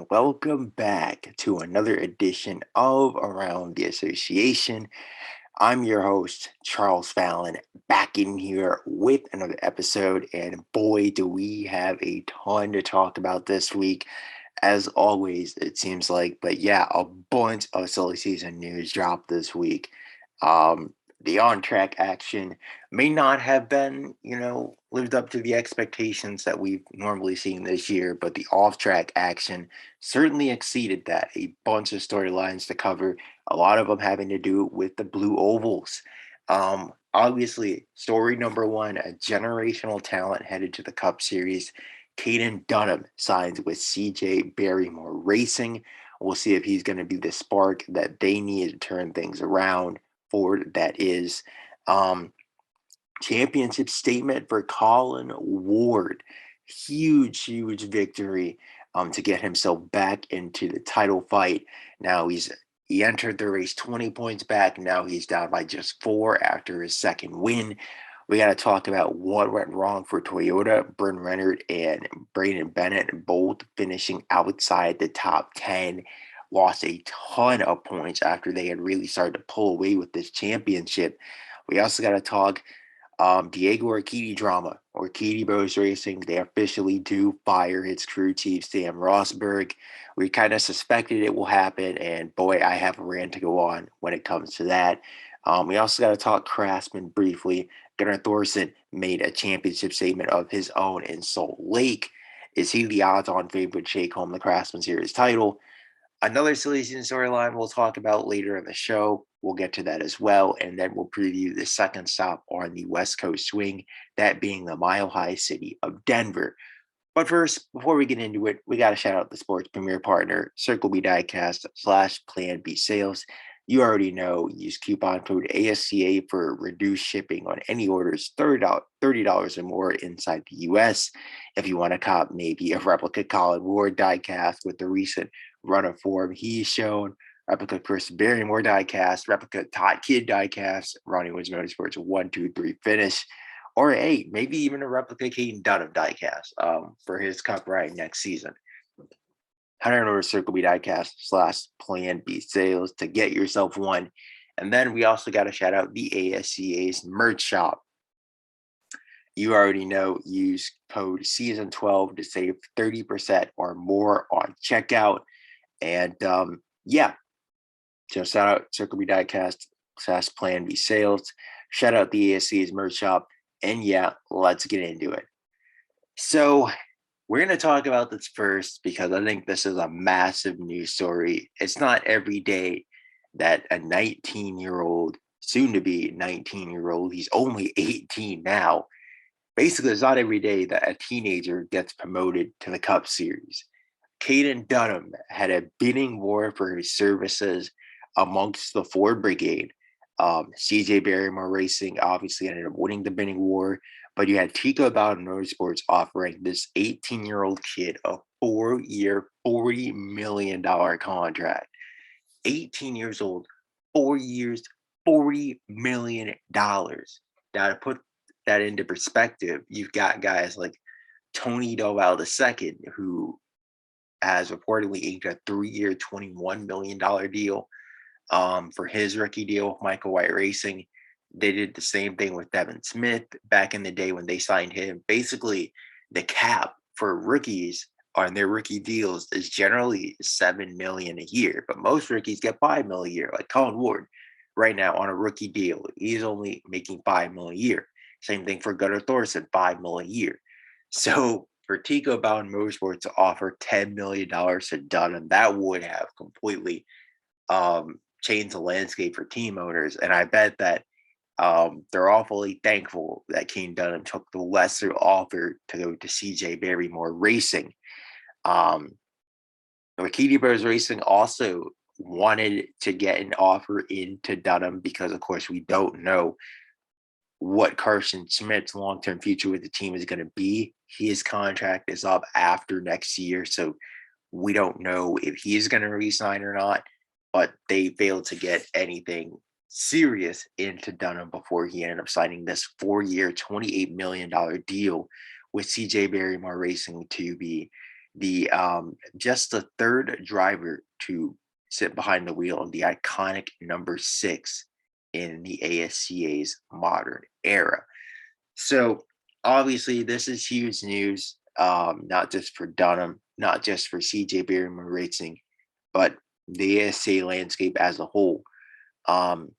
and welcome back to another edition of Around the Association. I'm your host, Charles Fallon, back in here with another episode, and boy, do we have a ton to talk about this week. As always, it seems like, but yeah, a bunch of silly season news dropped this week. Um, the on track action may not have been, lived up to the expectations that we've normally seen this year, but the off track action certainly exceeded that. A bunch of storylines to cover, a lot of them having to do with the blue ovals. Obviously, story number one, a generational talent headed to the Cup Series. Caden Dunham signs with CJ Barrymore Racing. We'll see if he's going to be the spark that they need to turn things around. Ford, that is. Um, Championship statement for Colin Ward. Huge victory to get himself back into the title fight. Now he entered the race 20 points back. Now he's down by just 4 after his second win. We got to talk about what went wrong for Toyota. Bryn Renard and Braden Bennett both finishing outside the top 10. Lost a ton of points after they had really started to pull away with this championship. We also got to talk Diego Orkedi drama. Orkedi Bros Racing, they officially do fire its crew chief, Sam Rosberg. We kind of suspected it will happen, and boy, I have a rant to go on when it comes to that. We also got to talk Craftsman briefly. Gunnar Thorson made a championship statement of his own in Salt Lake. Is he the odds-on favorite to take home the Craftsman Series title? Another silly season storyline we'll talk about later in the show. We'll get to that as well. And then we'll preview the second stop on the West Coast swing, that being the Mile High city of Denver. But first, before we get into it, we got to shout out the sports premier partner, Circle B Diecast / Plan B Sales. You already know, use coupon code ASCA for reduced shipping on any orders $30 or more inside the US. If you want to cop maybe a replica Colin Ward diecast with the recent run of form he's shown, replica Chris Barrymore diecast, replica Todd Kidd diecast, Ronnie wins Motorsports 1-2-3 finish, or hey, maybe even a replica Caden Dunham diecast for his cup ride next season. 100 over Circle B Diecast / Plan B Sales to get yourself one. And then we also got to shout out the ASCA's merch shop. You already know, use code season12 to save 30% or more on checkout. And yeah, so shout out Circle B Diecast / Plan B Sales. Shout out the ASCA's merch shop. And yeah, let's get into it. So we're going to talk about this first because I think this is a massive news story. It's not every day that a 19-year-old, soon to be 19-year-old, he's only 18 now. Basically, it's not every day that a teenager gets promoted to the Cup Series. Caden Dunham had a bidding war for his services amongst the Ford Brigade. CJ Barrymore Racing obviously ended up winning the bidding war, but you had Tico Bowden Motorsports offering this 18-year-old kid a 4-year, $40 million contract. 18 years old, 4 years, $40 million. Now, to put that into perspective, you've got guys like Tony Doval II, who has reportedly inked a 3-year, $21 million deal for his rookie deal with Michael White Racing. They did the same thing with Devin Smith back in the day when they signed him. Basically, the cap for rookies on their rookie deals is generally $7 million a year, but most rookies get $5 million a year. Like Colin Ward, right now on a rookie deal, he's only making $5 million a year. Same thing for Gunnar Thorson, $5 million a year. So for Tico Bowden Motorsports to offer $10 million to Dunham, that would have completely changed the landscape for team owners. And I bet that they're awfully thankful that Caden Dunham took the lesser offer to go to CJ Barrymore Racing. Orkedi Bros Racing also wanted to get an offer into Dunham because, of course, we don't know what Carson Schmidt's long-term future with the team is going to be. His contract is up after next year, so we don't know if he's going to re-sign or not, but they failed to get anything serious into Dunham before he ended up signing this 4-year, $28 million deal with CJ Barrymore Racing to be the just the third driver to sit behind the wheel of the iconic number 6 in the ASCA's modern era. So obviously, this is huge news, not just for Dunham, not just for CJ Barrymore Racing, but the ASA landscape as a whole. Um,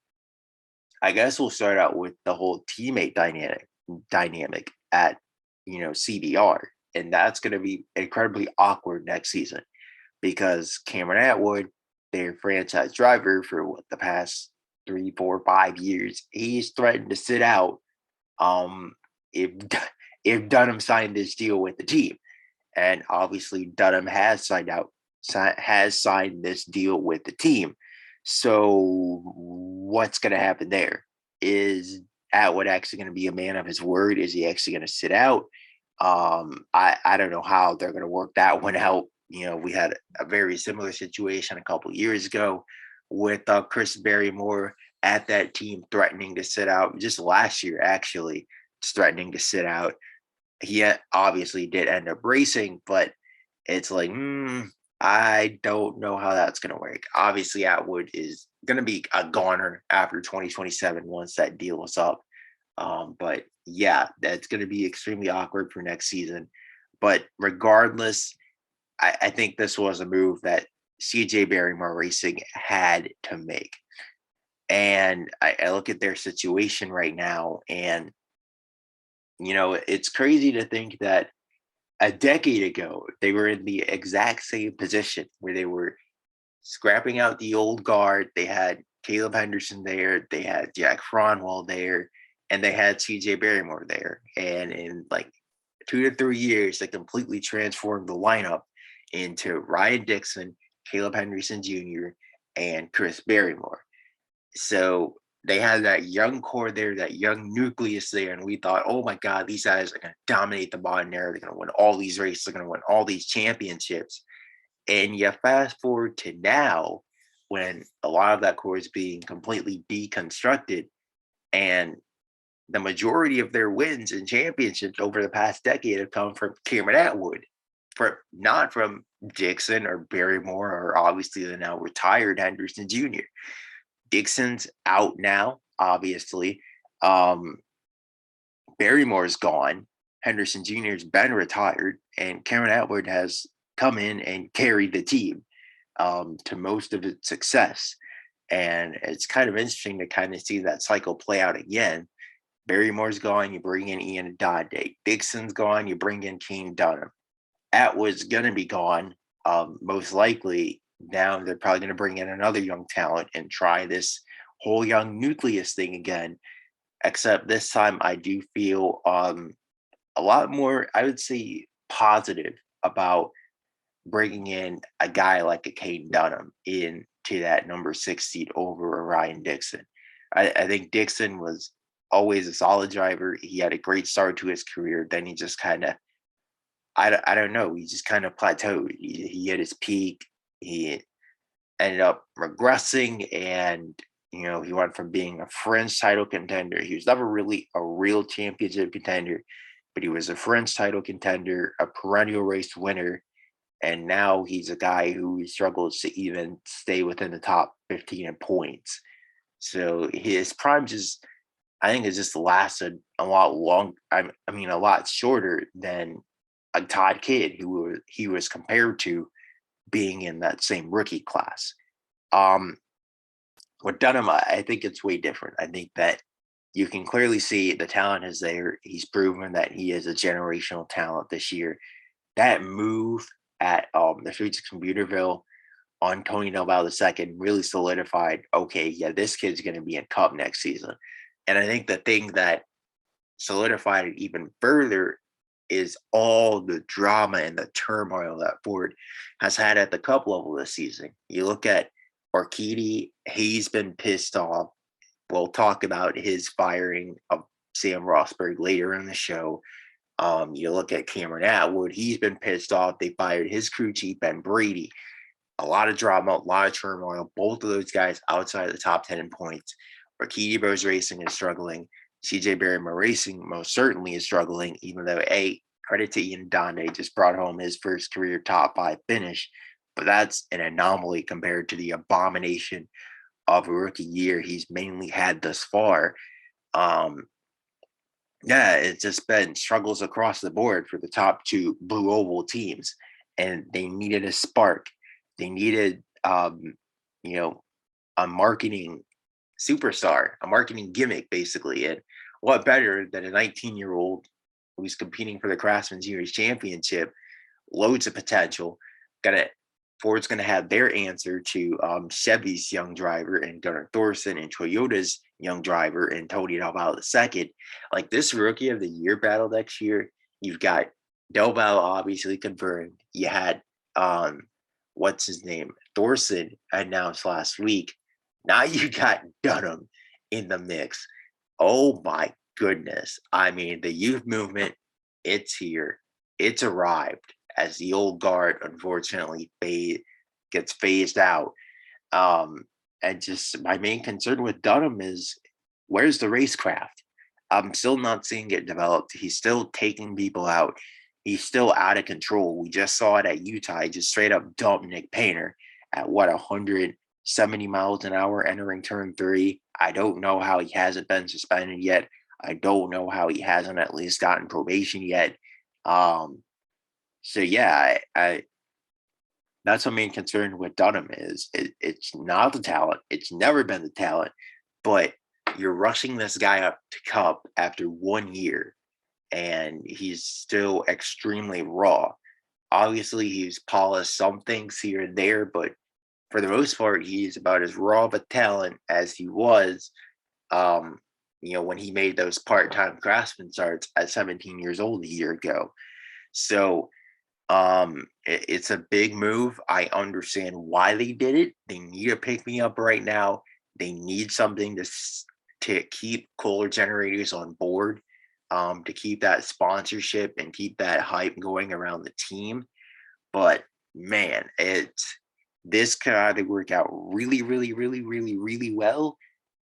I guess we'll start out with the whole teammate dynamic at CBR, and that's going to be incredibly awkward next season because Cameron Atwood, their franchise driver for what the past 3, 4, 5 years, he's threatened to sit out um, if if Dunham signed this deal with the team, and obviously Dunham has signed this deal with the team. So what's going to happen there? Is Atwood actually going to be a man of his word? Is he actually going to sit out? I don't know how they're going to work that one out. We had a very similar situation a couple years ago with Chris Barrymore at that team threatening to sit out just last year, actually, threatening to sit out. He obviously did end up racing, but it's like, I don't know how that's going to work. Obviously, Atwood is going to be a goner after 2027 once that deal is up. But yeah, that's going to be extremely awkward for next season. But regardless, I think this was a move that CJ Barrymore Racing had to make. And I look at their situation right now, and it's crazy to think that a decade ago they were in the exact same position where they were scrapping out the old guard. They had Caleb Henderson there, they had Jack Fronwell there, and they had CJ Barrymore there. And in like 2 to 3 years, they completely transformed the lineup into Ryan Dixon, Caleb Henderson Jr., and Chris Barrymore. So they had that young core there, that young nucleus there, and we thought, oh my God, these guys are going to dominate the modern era. They're going to win all these races. They're going to win all these championships. And you fast forward to now, when a lot of that core is being completely deconstructed, and the majority of their wins and championships over the past decade have come from Cameron Atwood, not from Dixon or Barrymore or obviously the now retired Henderson Jr. Dixon's out now, obviously. Barrymore's gone. Henderson Jr.'s been retired, and Cameron Atwood has come in and carried the team to most of its success. And it's kind of interesting to kind of see that cycle play out again. Barrymore's gone, you bring in Ian Dodde. Dixon's gone, you bring in Caden Dunham. Atwood's going to be gone, most likely. Now they're probably going to bring in another young talent and try this whole young nucleus thing again. Except this time, I do feel a lot more, I would say, positive about bringing in a guy like a Caden Dunham into that number 6 seat over Ryan Dixon. I think Dixon was always a solid driver. He had a great start to his career. Then he just kind of, I don't know, he just kind of plateaued. He hit his peak. He ended up regressing, and he went from being a fringe title contender. He was never really a real championship contender, but he was a fringe title contender, a perennial race winner, and now he's a guy who struggles to even stay within the top 15 in points. So his prime I think, has just lasted a lot long. I mean, a lot shorter than a Todd Kidd, who he was compared to being in that same rookie class. With Dunham, I think it's way different. I think that you can clearly see the talent is there. He's proven that he is a generational talent this year. That move at the streets of Computerville on Tony Nobel II really solidified, okay, yeah, this kid's going to be in Cup next season. And I think the thing that solidified it even further is all the drama and the turmoil that Ford has had at the Cup level this season. You look at Orkedi, he's been pissed off. We'll talk about his firing of Sam Rosberg later in the show. You look at Cameron Atwood, he's been pissed off. They fired his crew chief, Ben Brady. A lot of drama, a lot of turmoil. Both of those guys outside of the top 10 in points. Orkedi Bros Racing is struggling. CJ Barrymore Racing most certainly is struggling, even though credit to Ian Donde, just brought home his first career top five finish, but that's an anomaly compared to the abomination of a rookie year he's mainly had thus far. Um, yeah, it's just been struggles across the board for the top two blue oval teams, and they needed a spark. They needed, you know, a marketing superstar, a marketing gimmick, basically. And what better than a 19-year-old who's competing for the Craftsman Series championship, loads of potential. Gonna Ford's gonna have their answer to Chevy's young driver and Gunnar Thorson and Toyota's young driver and Tony Del second. Like this rookie of the year battle next year, you've got Del Valle obviously confirmed. You had what's his name? Thorson announced last week. Now you got Dunham in the mix. Oh my goodness. I mean, the youth movement, it's here. It's arrived as the old guard unfortunately gets phased out. And just my main concern with Dunham is where's the racecraft? I'm still not seeing it developed. He's still taking people out. He's still out of control. We just saw it at Utah. He just straight up dumped Nick Painter at 170 miles an hour entering turn three. I don't know how he hasn't been suspended yet. I don't know how he hasn't at least gotten probation yet. So yeah, I that's my main concern with Dunham is it's not the talent. It's never been the talent, but you're rushing this guy up to Cup after 1 year, and he's still extremely raw. Obviously, he's polished some things here and there, but for the most part, he's about as raw of a talent as he was, when he made those part-time Craftsman starts at 17 years old a year ago. So it's a big move. I understand why they did it. They need a pick me up right now. They need something to keep Kohler generators on board, to keep that sponsorship and keep that hype going around the team. But man, this could either work out really, really, really, really, really well,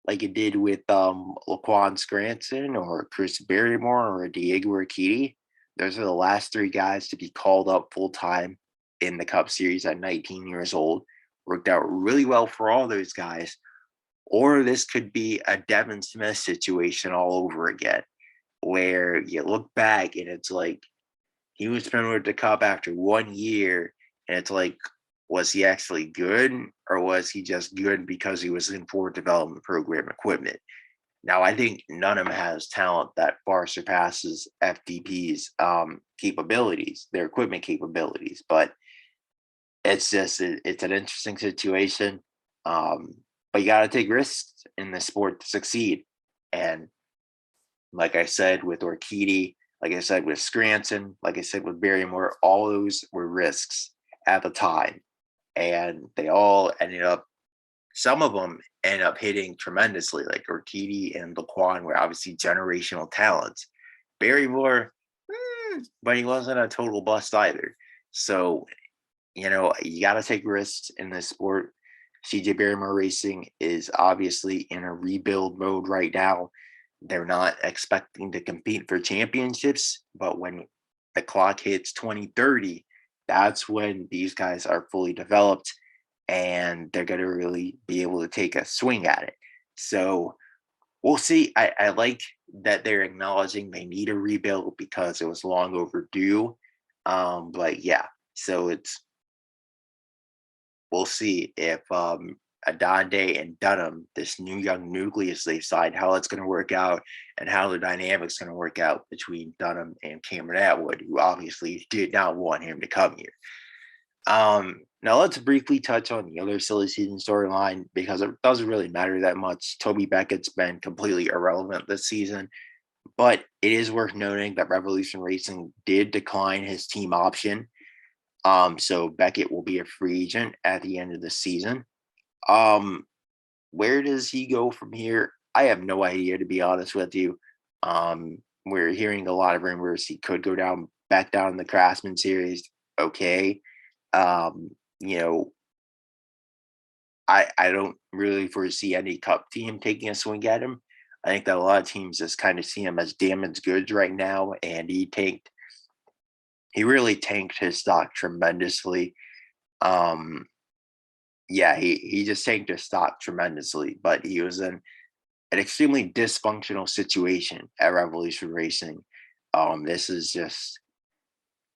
like it did with Laquan Scranton or Chris Barrymore or Diego Orkedi. Those are the last three guys to be called up full time in the Cup Series at 19 years old. Worked out really well for all those guys. Or this could be a Devin Smith situation all over again, where you look back and it's like he was promoted to Cup after 1 year, and it's like, was he actually good, or was he just good because he was in Ford development program equipment? Now, I think none of them has talent that far surpasses FDP's capabilities, their equipment capabilities. But it's an interesting situation. But you got to take risks in this sport to succeed. And like I said with Orkedi, like I said with Scranton, like I said with Barrymore, all those were risks at the time. And they all ended up, some of them ended up hitting tremendously, like Orkedi and Laquan were obviously generational talents. Barrymore, but he wasn't a total bust either. So, you got to take risks in this sport. CJ Barrymore Racing is obviously in a rebuild mode right now. They're not expecting to compete for championships, but when the clock hits 2030, that's when these guys are fully developed and they're going to really be able to take a swing at it. So we'll see. I like that they're acknowledging they need a rebuild because it was long overdue. But yeah, so we'll see if Adande and Dunham, this new young nucleus they signed, how it's going to work out and how the dynamics going to work out between Dunham and Cameron Atwood, who obviously did not want him to come here. Now let's briefly touch on the other silly season storyline because it doesn't really matter that much. Toby Beckett's been completely irrelevant this season, but it is worth noting that Revolution Racing did decline his team option. So Beckett will be a free agent at the end of the season. Where does he go from here? I have no idea, to be honest with you. We're hearing a lot of rumors he could go back down in the Craftsman series. Okay. I don't really foresee any Cup team taking a swing at him. I think that a lot of teams just kind of see him as damaged goods right now, and he tanked he really tanked his stock tremendously. Um, yeah, he just tanked his stock tremendously, but he was in an extremely dysfunctional situation at Revolution Racing. This is just,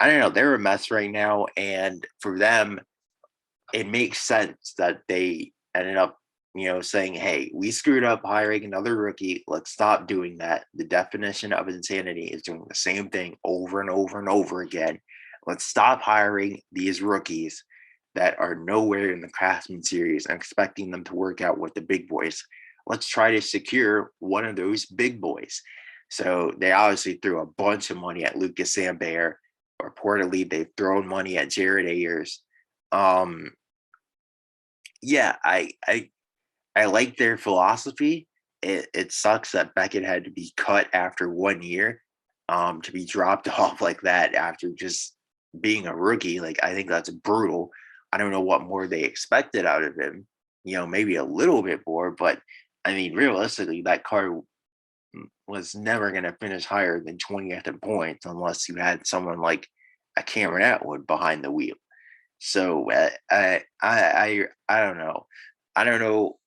I don't know, they're a mess right now, and for them, it makes sense that they ended up, saying, "Hey, we screwed up hiring another rookie. Let's stop doing that." The definition of insanity is doing the same thing over and over and over again. Let's stop hiring these rookies that are nowhere in the Craftsman series and expecting them to work out with the big boys. Let's try to secure one of those big boys. So they obviously threw a bunch of money at Lucas Sambert. Reportedly, they've thrown money at Jared Ayers. Um, yeah, I like their philosophy. It sucks that Beckett had to be cut after 1 year, to be dropped off like that after just being a rookie. Like, I think that's brutal. I don't know what more they expected out of him. Maybe a little bit more, but I mean, realistically, that car was never going to finish higher than 20th in points unless you had someone like a Cameron Atwood behind the wheel. So I don't know. I don't know.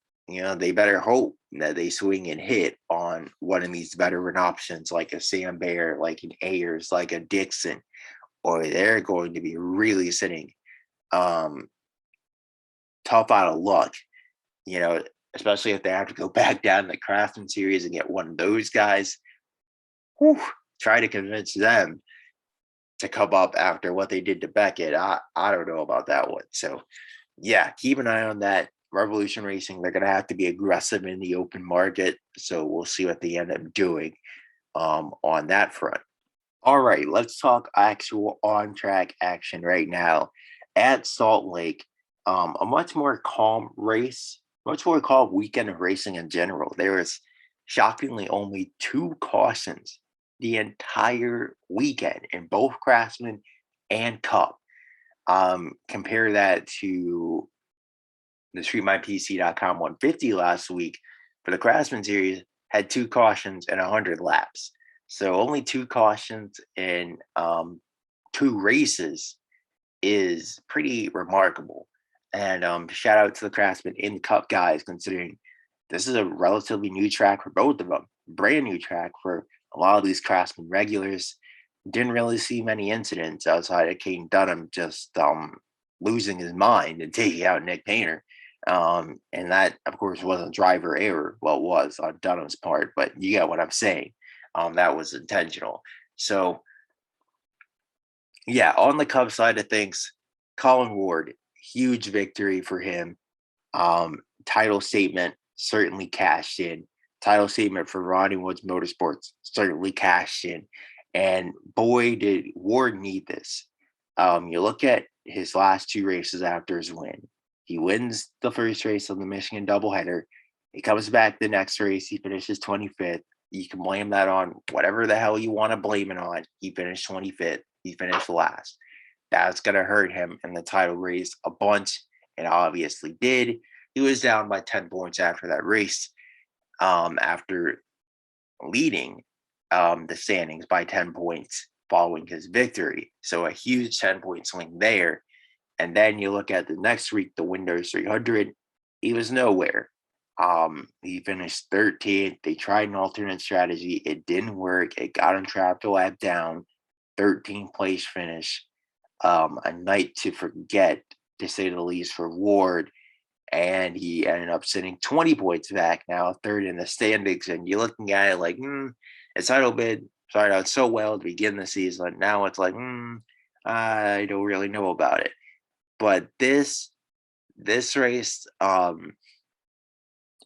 They better hope that they swing and hit on one of these veteran options, like a Sam Bear, like an Ayers, like a Dixon, or they're going to be really sitting um, tough out of luck. You know, especially if they have to go back down the Craftsman series and get one of those guys. Whew, try to convince them to come up after what they did to Beckett. I don't know about that one. So yeah, keep an eye on that. Revolution Racing, they're going to have to be aggressive in the open market. So we'll see what they end up doing on that front. All right, let's talk actual on track action right now at Salt Lake. A much more calm race, much more calm weekend of racing in general. There was shockingly only 2 cautions the entire weekend in both Craftsman and Cup. Compare that to the StreetMyPC.com 150 last week for the Craftsman series had 2 cautions and 100 laps. So only 2 cautions in 2 races is pretty remarkable. And shout out to the Craftsman in the Cup guys, considering this is a relatively new track for both of them, brand new track for a lot of these Craftsman regulars. Didn't really see many incidents outside of Caden Dunham just losing his mind and taking out Nick Painter. And that, of course, wasn't driver error. Well, it was on Dunham's part, but you get what I'm saying. That was intentional. So, yeah, on the Cubs side of things, Colin Ward, huge victory for him. Title statement certainly cashed in. Title statement for Ronnie Woods Motorsports certainly cashed in. And boy, did Ward need this. You look at his last 2 races after his win. He wins the first race of the Michigan doubleheader. He comes back the next race. He finishes 25th. You can blame that on whatever the hell you want to blame it on. He finished 25th. He finished last. That's going to hurt him in the title race a bunch, and obviously did. He was down by 10 points after that race, after leading the standings by 10 points following his victory. So a huge 10-point swing there. And then you look at the next week, the Windows 300, he was nowhere. He finished 13th. They tried an alternate strategy. It didn't work. It got him trapped a lap down. 13th place finish. A night to forget, to say the least, for Ward. And he ended up sitting 20 points back, now third in the standings. And you're looking at it like, his title bid started out so well to begin the season. Now it's like, I don't really know about it. But this race,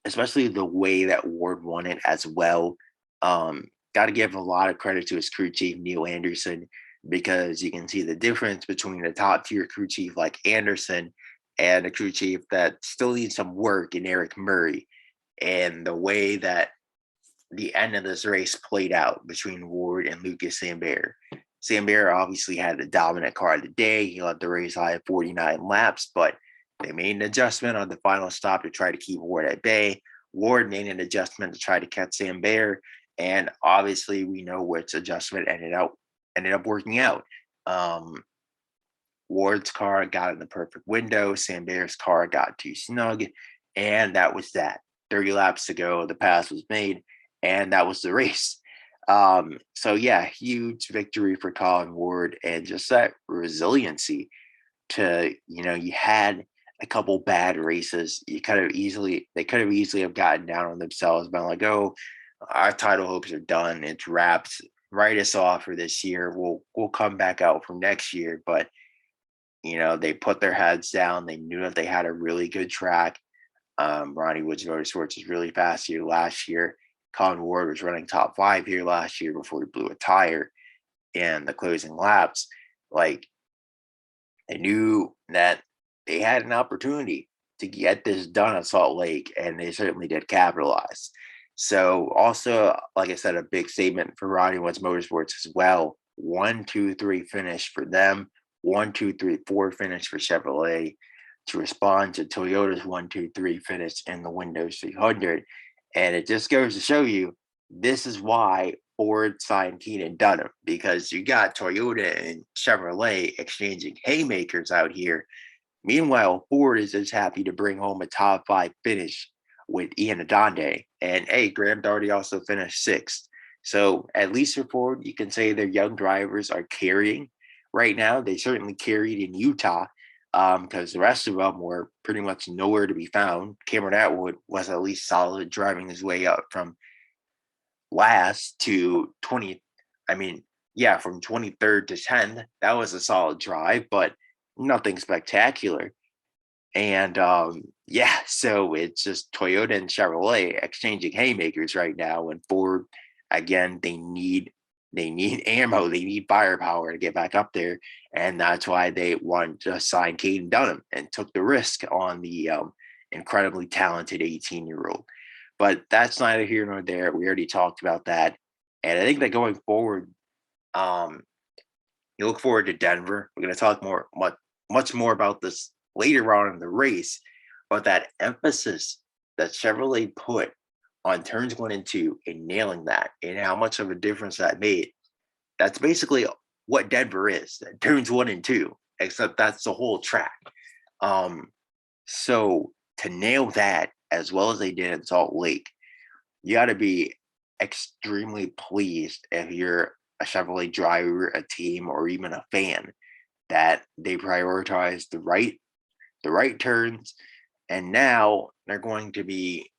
especially the way that Ward won it as well, got to give a lot of credit to his crew chief, Neil Anderson, because you can see the difference between a top tier crew chief like Anderson and a crew chief that still needs some work in Eric Murray. And the way that the end of this race played out between Ward and Lucas Sambert. Sambert obviously had the dominant car of the day. He led the race high at 49 laps, but they made an adjustment on the final stop to try to keep Ward at bay. Ward made an adjustment to try to catch Sambert, and obviously we know which adjustment ended up working out. Um, Ward's car got in the perfect window. Sam Bear's car got too snug, and that was that. 30 laps to go, the pass was made, and that was the race. So yeah, huge victory for Colin Ward, and just that resiliency to, you had a couple bad races. They could have easily have gotten down on themselves, been like, oh, our title hopes are done. It's wraps. Write us off for this year. We'll come back out for next year. But they put their heads down. They knew that they had a really good track. Ronnie Woods Motorsports was really fast here last year. Colin Ward was running top 5 here last year before he blew a tire in the closing laps. Like, they knew that they had an opportunity to get this done at Salt Lake, and they certainly did capitalize. So, also, like I said, a big statement for Ronnie Woods Motorsports as well. 1, 2, 3 finish for them. 1, 2, 3, 4 finish for Chevrolet to respond to Toyota's 1, 2, 3 finish in the Windows 300. And it just goes to show you this is why Ford signed Caden Dunham, because you got Toyota and Chevrolet exchanging haymakers out here. Meanwhile, Ford is just happy to bring home a top 5 finish with Ian Adonde. And hey, Graham Doherty also finished 6th. So at least for Ford, you can say their young drivers are carrying right now. They certainly carried in Utah, because the rest of them were pretty much nowhere to be found. Cameron Atwood was at least solid, driving his way up from last to 20. I mean, yeah, from 23rd to 10th. That was a solid drive, but nothing spectacular. And yeah, so it's just Toyota and Chevrolet exchanging haymakers right now. And Ford, again, they need ammo, they need firepower to get back up there, and that's why they want to sign Caden Dunham and took the risk on the incredibly talented 18-year-old. But that's neither here nor there. We already talked about that, and I think that going forward, um, you look forward to Denver. We're going to talk much more about this later on in the race, but that emphasis that Chevrolet put on turns 1 and 2 and nailing that, and how much of a difference that made. That's basically what Denver is. Turns 1 and 2, except that's the whole track. So to nail that as well as they did in Salt Lake, you got to be extremely pleased if you're a Chevrolet driver, a team, or even a fan, that they prioritize the right turns, and now they're going to be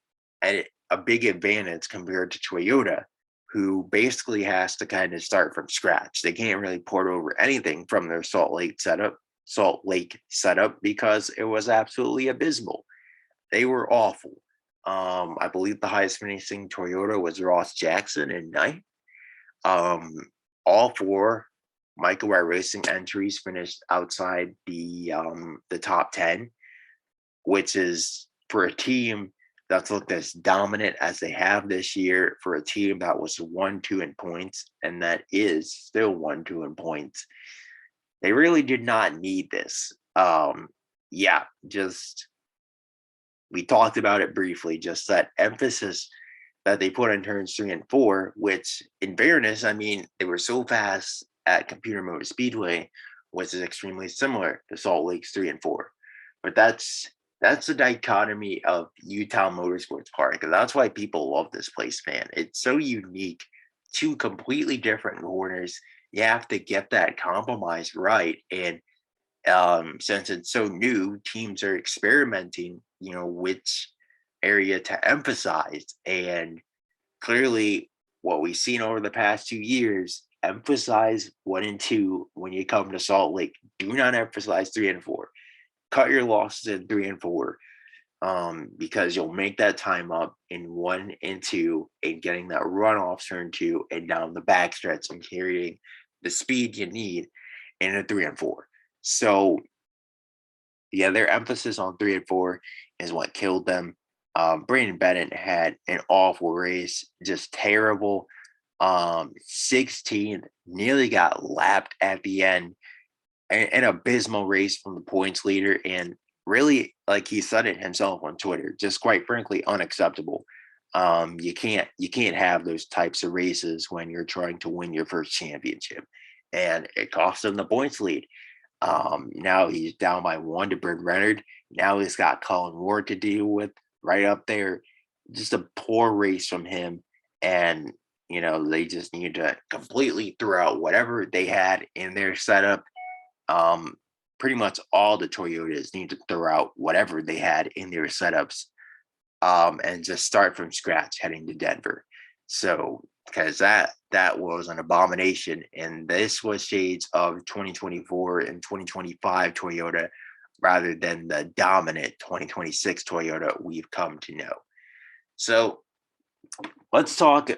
at a big advantage compared to Toyota, who basically has to kind of start from scratch. They can't really port over anything from their Salt Lake setup because it was absolutely abysmal. They were awful. I believe the highest finishing Toyota was Ross Jackson in 9th. All 4 Michael Wright Racing entries finished outside the top 10, which is, for a team that's looked as dominant as they have this year, for a team that was 1-2 in points, and that is still 1-2 in points. They really did not need this. Yeah, just, we talked about it briefly, just that emphasis that they put on turns 3 and 4, which, in fairness, I mean, they were so fast at Computer Motor Speedway, which is extremely similar to Salt Lake's 3 and 4. But that's the dichotomy of Utah Motorsports Park, and that's why people love this place, man. It's so unique. 2 completely different corners. You have to get that compromise right, and since it's so new, teams are experimenting, which area to emphasize. And clearly, what we've seen over the past 2 years, emphasize 1 and 2 when you come to Salt Lake. Do not emphasize 3 and 4. Cut your losses in 3 and 4, because you'll make that time up in 1 and 2 and getting that run off turn 2 and down the backstretch and carrying the speed you need in a 3 and 4. So, yeah, their emphasis on 3 and 4 is what killed them. Brandon Bennett had an awful race, just terrible. 16th, nearly got lapped at the end. An abysmal race from the points leader, and really, like he said it himself on Twitter, just quite frankly unacceptable. You can't have those types of races when you're trying to win your first championship. and it cost him the points lead. Now he's down by one to Bryn Renard. Now he's got Colin Ward to deal with right up there. Just a poor race from him. And, they just need to completely throw out whatever they had in their setup. Pretty much all the Toyotas need to throw out whatever they had in their setups, and just start from scratch heading to Denver. So, because that was an abomination, and this was shades of 2024 and 2025 Toyota rather than the dominant 2026 Toyota we've come to know. So, let's talk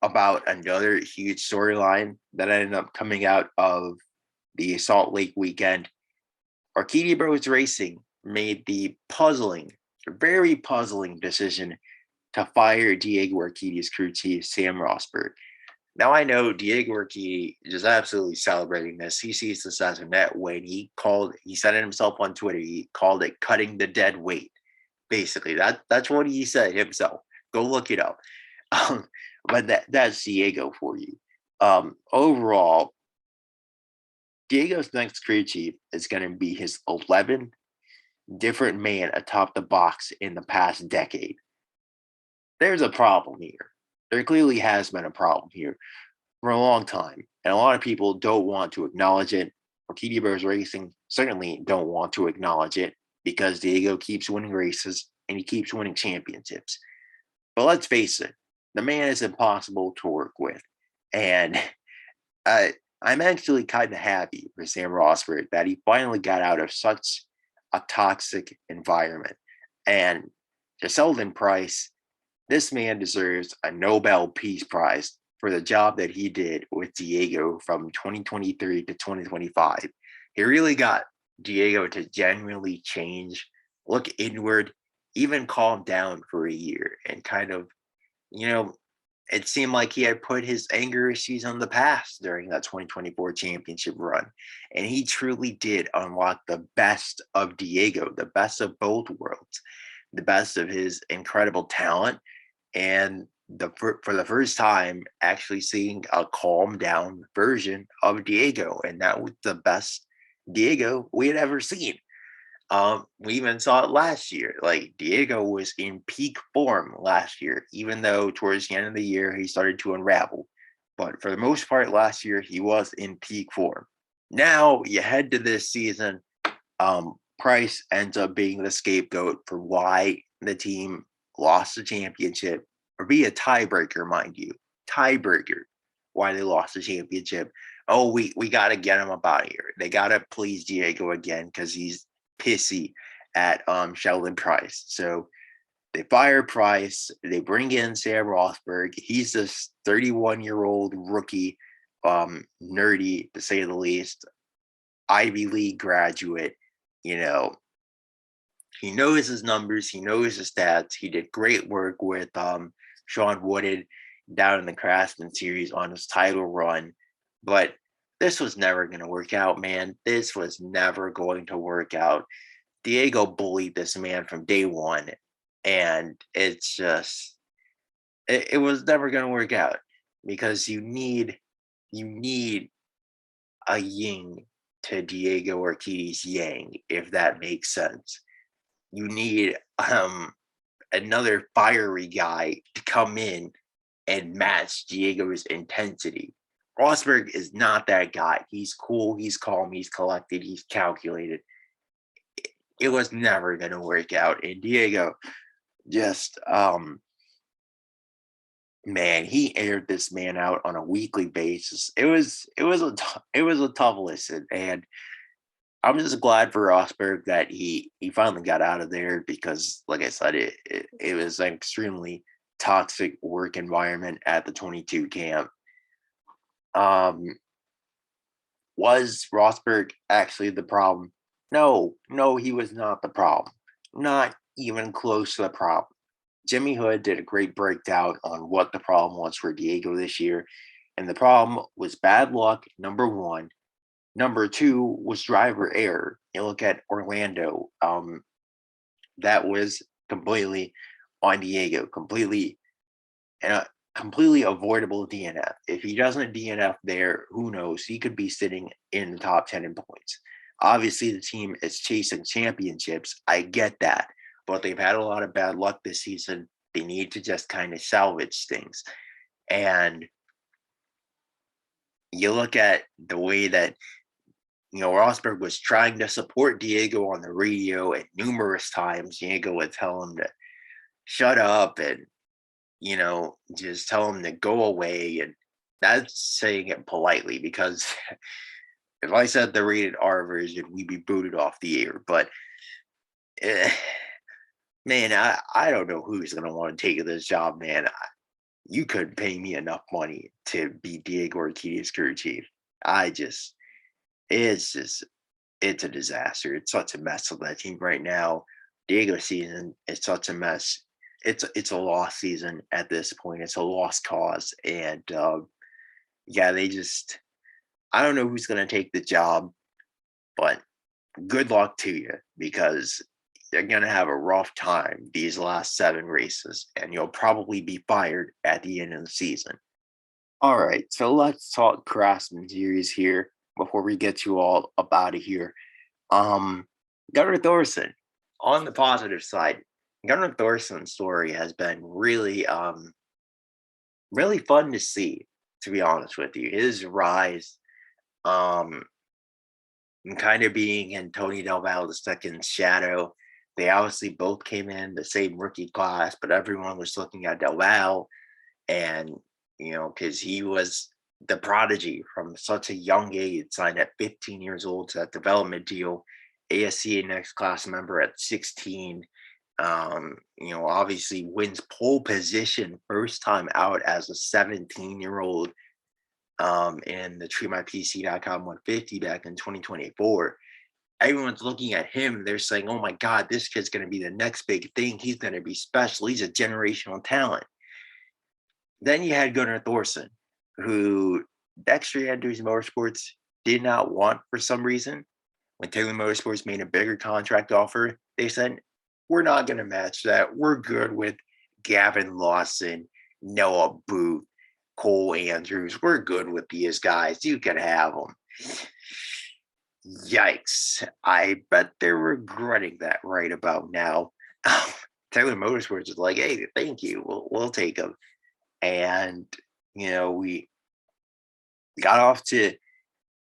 about another huge storyline that ended up coming out of the Salt Lake weekend. Orkedi Bros Racing made the very puzzling decision to fire Diego Orkedi's crew chief, Sam Rosberg. Now, I know Diego Orkedi is absolutely celebrating this. He sees this as a net win. He said it himself on Twitter. He called it cutting the dead weight. Basically, that's what he said himself. Go look it up. But that's Diego for you. Overall, Diego's next crew chief is going to be his 11th different man atop the box in the past decade. There's a problem here. There clearly has been a problem here for a long time, and a lot of people don't want to acknowledge it. Orkedi Bros Racing certainly don't want to acknowledge it because Diego keeps winning races and he keeps winning championships. But let's face it, the man is impossible to work with, and I'm actually kind of happy for Sam Rosberg that he finally got out of such a toxic environment. And to Sheldon Price, this man deserves a Nobel Peace Prize for the job that he did with Diego from 2023 to 2025. He really got Diego to genuinely change, look inward, even calm down for a year, and kind of, it seemed like he had put his anger issues on the past during that 2024 championship run. And he truly did unlock the best of Diego, the best of both worlds, the best of his incredible talent, and for the first time, actually seeing a calm down version of Diego. And that was the best Diego we had ever seen. We even saw it last year. Like, Diego was in peak form last year, even though towards the end of the year he started to unravel. But for the most part, last year he was in peak form. Now you head to this season, Price ends up being the scapegoat for why the team lost the championship, or be a tiebreaker, mind you, tiebreaker, why they lost the championship. Oh, we got to get him up out of here. They got to please Diego again because he's pissy at Sheldon Price. So they fire Price. They bring in Sam Rosberg. He's this 31-year-old rookie, nerdy to say the least, Ivy League graduate. He knows his numbers. He knows his stats. He did great work with Sean Woodard down in the Craftsman series on his title run. But this was never going to work out, man. This was never going to work out. Diego bullied this man from day one, and it's just, it was never going to work out because you need a yin to Diego Orkedi's yang, if that makes sense. You need another fiery guy to come in and match Diego's intensity. Rosberg is not that guy. He's cool, he's calm, he's collected, he's calculated. It was never going to work out. And Diego just, man, he aired this man out on a weekly basis. It was a tough listen, and I'm just glad for Rosberg that he finally got out of there because, like I said, it was an extremely toxic work environment at the 22 camp. Was Rosberg actually the problem? No, he was not the problem. Not even close to the problem. Jimmy Hood did a great breakdown on what the problem was for Diego this year. And the problem was bad luck, number one. Number two was driver error. You look at Orlando. That was completely on Diego. Completely. And completely avoidable DNF. If he doesn't DNF there, who knows? He could be sitting in the top 10 in points. Obviously, the team is chasing championships. I get that. But they've had a lot of bad luck this season. They need to just kind of salvage things. And you look at the way that, Rosberg was trying to support Diego on the radio, and numerous times Diego would tell him to shut up and, just tell him to go away. And that's saying it politely, because if I said the rated R version, we'd be booted off the air. But eh, man, I don't know who's going to want to take this job, man. You couldn't pay me enough money to be Diego Orkedi's crew chief. I just, it's just, it's a disaster. It's such a mess of that team right now. Diego's season is such a mess. It's a lost season at this point. It's a lost cause, and yeah, they just. I don't know who's going to take the job, but good luck to you, because you're going to have a rough time these last 7 races, and you'll probably be fired at the end of the season. All right, so let's talk Craftsman series here before we get you all up out of here. Gunnar Thorson, on the positive side, Gunnar Thorson's story has been really, really fun to see, to be honest with you. His rise, um, and kind of being in Tony Del Valle II's shadow. They obviously both came in the same rookie class, but everyone was looking at Del Valle, and because he was the prodigy from such a young age, signed at 15 years old to that development deal, ASCA next class member at 16. Obviously wins pole position first time out as a 17-year-old in the treatmypc.com 150 back in 2024. Everyone's looking at him. They're saying, oh my God, this kid's going to be the next big thing. He's going to be special. He's a generational talent. Then you had Gunnar Thorson, who Dexter Andrews Motorsports did not want for some reason. When Taylor Motorsports made a bigger contract offer, they said, we're not going to match that. We're good with Gavin Lawson, Noah Booth, Cole Andrews. We're good with these guys. You can have them. Yikes. I bet they're regretting that right about now. Taylor Motorsports is like, hey, thank you. We'll take them. And, we got off to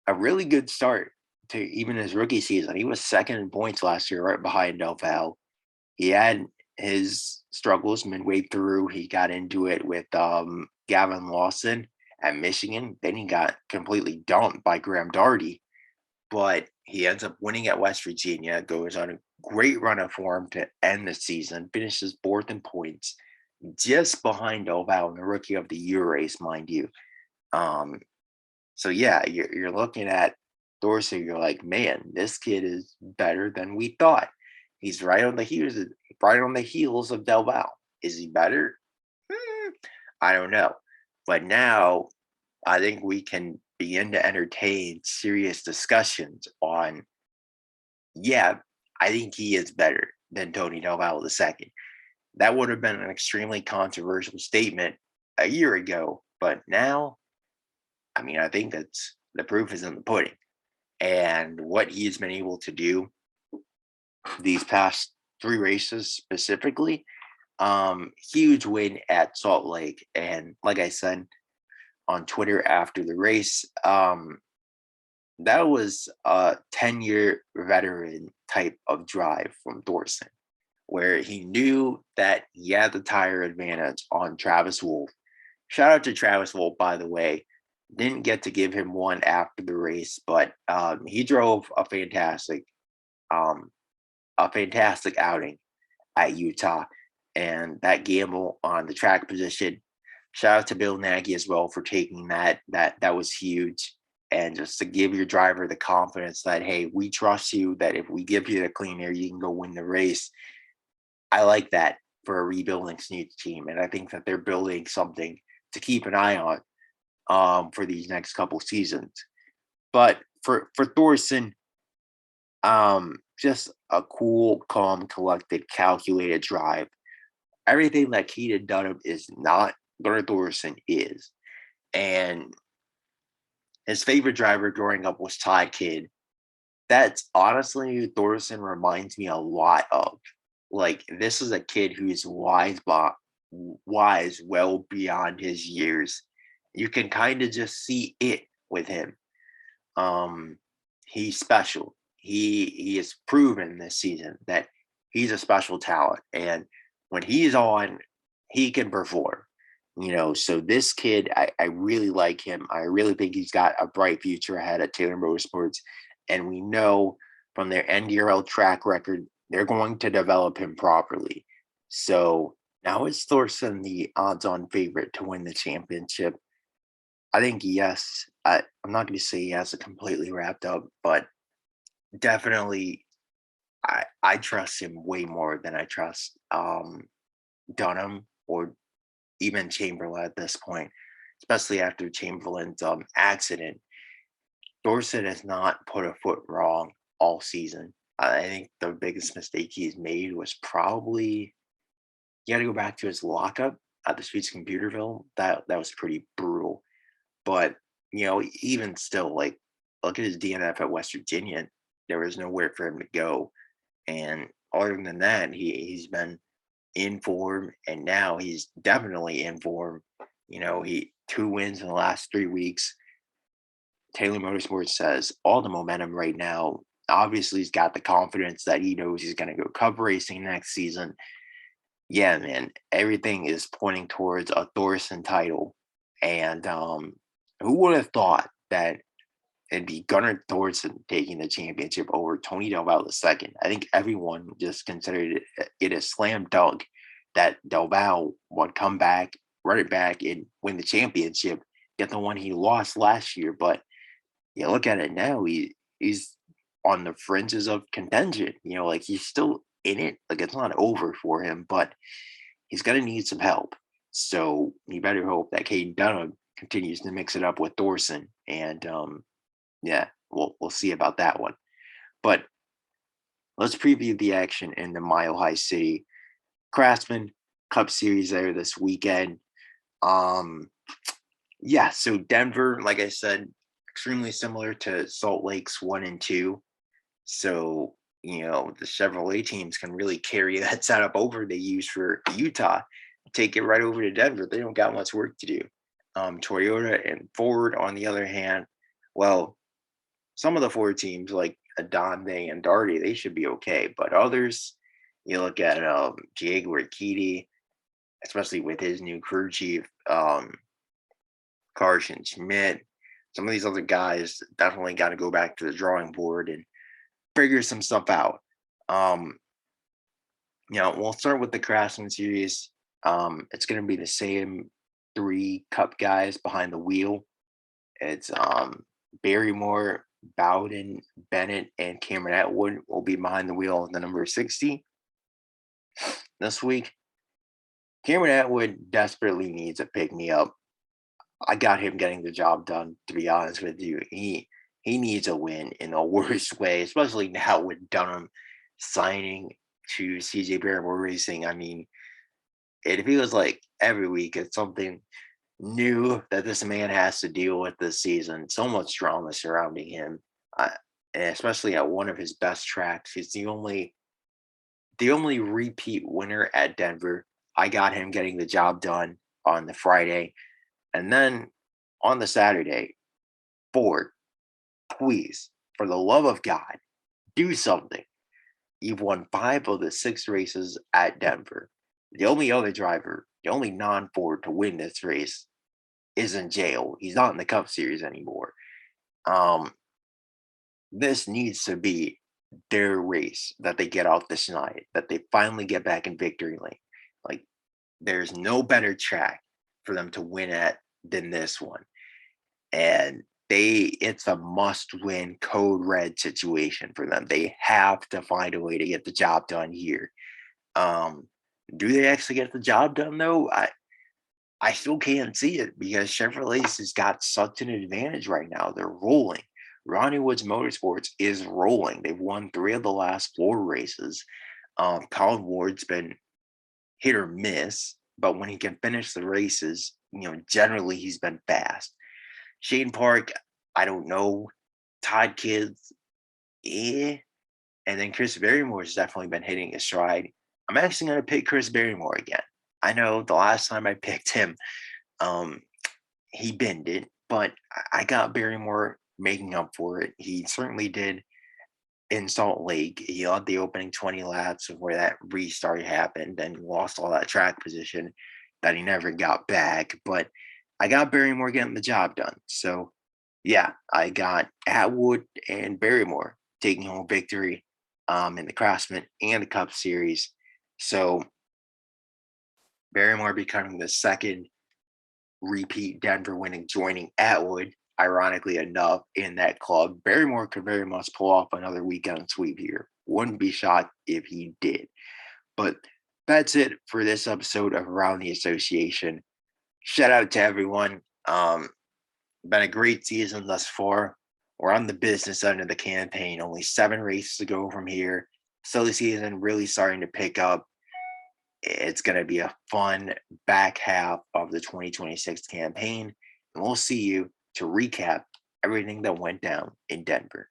a really good start to even his rookie season. He was second in points last year, right behind Del Valle. He had his struggles midway through. He got into it with Gavin Lawson at Michigan. Then he got completely dumped by Graham Darty. But he ends up winning at West Virginia, goes on a great run of form to end the season, finishes 4th in points, just behind Del Valle in the Rookie of the Year race, mind you. So yeah, you're looking at Thorson, you're like, man, this kid is better than we thought. He's right on the heels of Del Valle. Is he better? I don't know. But now I think we can begin to entertain serious discussions on, yeah, I think he is better than Tony Del Valle II. That would have been an extremely controversial statement a year ago, but now, I think that's the proof is in the pudding. And what he's been able to do these past 3 races specifically, huge win at Salt Lake. And like I said on Twitter after the race, that was a 10-year veteran type of drive from Thorson, where he knew that he had the tire advantage on Travis Wolff. Shout out to Travis Wolff, by the way. Didn't get to give him one after the race, but he drove a fantastic outing at Utah, and that gamble on the track position. Shout out to Bill Nagy as well for taking that. That was huge, and just to give your driver the confidence that, hey, we trust you. That if we give you the clean air, you can go win the race. I like that for a rebuilding Sneaks team, and I think that they're building something to keep an eye on for these next couple seasons. But for Thorson, just a cool, calm, collected, calculated drive. Everything that Caden Dunham is not Gunnar Thorson is. And his favorite driver growing up was Todd Kidd. That's honestly who Thorson reminds me a lot of. Like, this is a kid who's wise well beyond his years. You can kind of just see it with him. Um, he's special. He has proven this season that he's a special talent, and when he's on, he can perform. So this kid, I really like him. I really think he's got a bright future ahead at Taylor Motorsports, and we know from their NDRL track record they're going to develop him properly. So now is Thorson the odds-on favorite to win the championship? I think yes. I'm not going to say he has it completely wrapped up, but definitely I trust him way more than I trust Dunham or even Chamberlain at this point, especially after Chamberlain's accident. Dorset has not put a foot wrong all season. I think the biggest mistake he's made was probably you got to go back to his lockup at the Streets of Computerville. That was pretty brutal. But even still, like look at his DNF at West Virginia. There was nowhere for him to go, and other than that, he's been in form, and now he's definitely in form. He 2 wins in the last 3 weeks. Taylor Motorsports says all the momentum right now. Obviously, he's got the confidence that he knows he's going to go Cup racing next season. Yeah, man, everything is pointing towards a Thorson title. And who would have thought that it'd be Gunnar Thorson taking the championship over Tony Delval II? I think everyone just considered it a slam dunk that Delval would come back, run it back, and win the championship, get the one he lost last year. But yeah, look at it now. He's on the fringes of contention. Like he's still in it. Like it's not over for him, but he's gonna need some help. So you better hope that Caden Dunham continues to mix it up with Thorson. And yeah, we'll see about that one. But let's preview the action in the Mile High City Craftsman Cup Series there this weekend. Yeah, so Denver, like I said, extremely similar to Salt Lake's 1 and 2. So, the Chevrolet teams can really carry that setup over they use for Utah, take it right over to Denver. They don't got much work to do. Toyota and Ford, on the other hand, well, some of the Ford teams like Adonde and Darty, they should be okay. But others, you look at Diego Orkedi, especially with his new crew chief, Carson Schmidt. Some of these other guys definitely got to go back to the drawing board and figure some stuff out. We'll start with the Craftsman series. It's going to be the same 3 Cup guys behind the wheel. It's Barrymore, Bowden, Bennett, and Cameron Atwood will be behind the wheel of the number 60 this week. Cameron Atwood desperately needs a pick-me-up. I got him getting the job done, to be honest with you. He needs a win in the worst way, especially now with Dunham signing to CJ Barrymore Racing. I mean, it feels like every week it's something new that this man has to deal with this season. So much drama surrounding him, and especially at one of his best tracks. He's the only repeat winner at Denver. I got him getting the job done on the Friday. And then on the Saturday, Ford, please, for the love of God, do something. You've won 5 of the 6 races at Denver. The only other driver, the only non-Ford to win this race is in jail. He's not in the Cup Series anymore. This needs to be their race that they get off this night, that they finally get back in victory lane. Like, there's no better track for them to win at than this one. And it's a must-win code red situation for them. They have to find a way to get the job done here. Do they actually get the job done though? I still can't see it because Chevrolet has got such an advantage right now. They're rolling. Ronnie Woods Motorsports is rolling. They've won 3 of the last 4 races. Colin Ward's been hit or miss, but when he can finish the races, generally he's been fast. Shane Park, I don't know. Todd Kids, eh. And then Chris Barrymore has definitely been hitting his stride. I'm actually going to pick Chris Barrymore again. I know the last time I picked him, um, he binned it, but I got Barrymore making up for it. He certainly did in Salt Lake. He led the opening 20 laps before that restart happened and lost all that track position that he never got back. But I got Barrymore getting the job done. So, yeah, I got Atwood and Barrymore taking home victory in the Craftsman and the Cup Series. So, Barrymore becoming the second repeat Denver winning, joining Atwood, ironically enough, in that club. Barrymore could very much pull off another weekend sweep here. Wouldn't be shocked if he did. But that's it for this episode of Around the Association. Shout out to everyone. Been a great season thus far. We're on the business end of the campaign. Only 7 races to go from here. So the season really starting to pick up. It's going to be a fun back half of the 2026 campaign. And we'll see you to recap everything that went down in Denver.